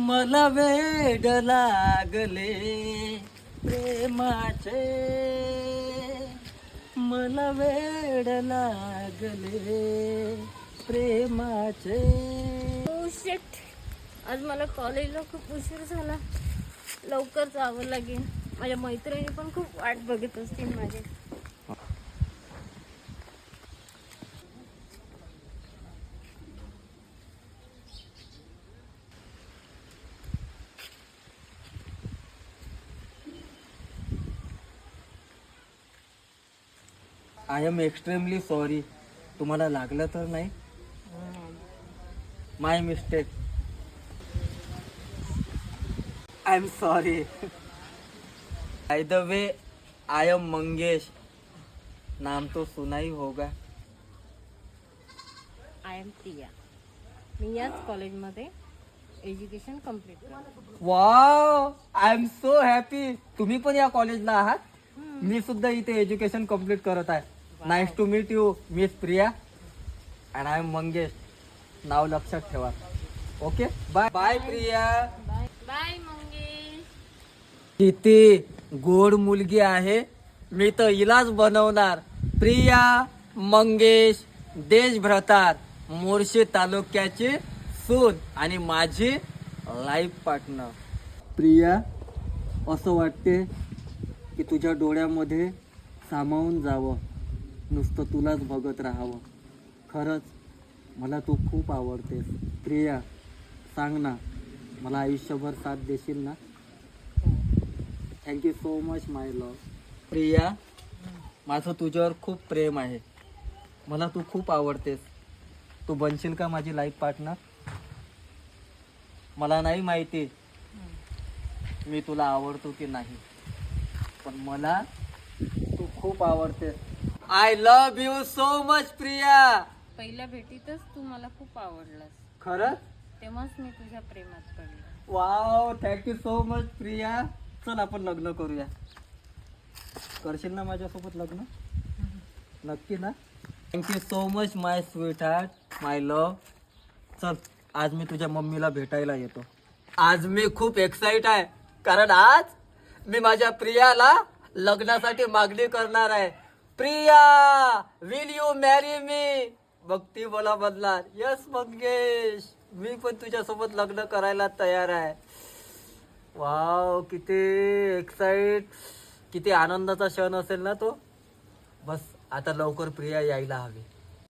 मला वेड लागले प्रेमाचे, मला वेड लागले प्रेमाचे. ओ शिट, आज मला कॉलेजला खूप उशीर झाला, लवकर जावं लागेल. माझ्या मैत्रिणी पण खूप वाट बघत असतील माझे. I am extremely sorry. तुम्हाला लागलं तर नाही? My mistake. I am sorry. By the way, I am Mangesh. नाम तो सुना ही होगा. I am Priya. मी याच कॉलेजमध्ये एज्युकेशन कम्प्लीट करते. Wow, I am so happy. तुम्ही पण या कॉलेजला आहात? मी सुद्धा इथे एज्युकेशन कम्प्लीट करत आहे. Nice to meet you, miss Priya. And I am Mangesh. नाव लक्षात ठेवा. Okay, bye bye Priya. Bye bye Mangesh. किती गोड मुलगी आहे. मी तर इलाज बनवणार. प्रिया मंगेश देशभ्रतार, मोर्शी तालुक्याची सून आणि माझी लाईफ पार्टनर. प्रिया, असं वाटते की तुझ्या डोळ्यामध्ये सामावून जावं, नुसतं तुलाच बघत राहावं. खरंच मला तू खूप आवडतेस. प्रिया, सांग ना, मला आयुष्यभर साथ देशील ना? थँक्यू सो मच माय लव्ह. प्रिया, माझं तुझ्यावर खूप प्रेम आहे. मला तू खूप आवडतेस. तू बनशील का माझी लाईफ पार्टनर? मला नाही माहिती मी तुला आवडतो की नाही, पण मला तू खूप आवडतेस. I love you so much Priya. पहिल्या भेटीतच तू मला खूप आवडलास. खरंच? तेव्हाच मी तुझ्या प्रेमात पडले. Wow, thank you so much Priya. चल आपण लग्न करूया. करशील ना माझ्यासोबत लग्न? नक्की ना? थँक्यू सो मच माय स्वीट हार्ट, माय लव्ह. चल, आज मी तुझ्या मम्मीला भेटायला येतो. आज मी खूप एक्साइट आहे, कारण आज मी माझ्या प्रियाला लग्नासाठी मागणी करणार आहे. Priya, will you marry me? बघ ती बोला बदला. यस मंगेश, मी पण तुझ्यासोबत लग्न करायला तयार आहे. वाव, किती एक्साइट, किती आनंदाचा क्षण असेल ना तो. बस आता लवकर प्रिया यायला हवी.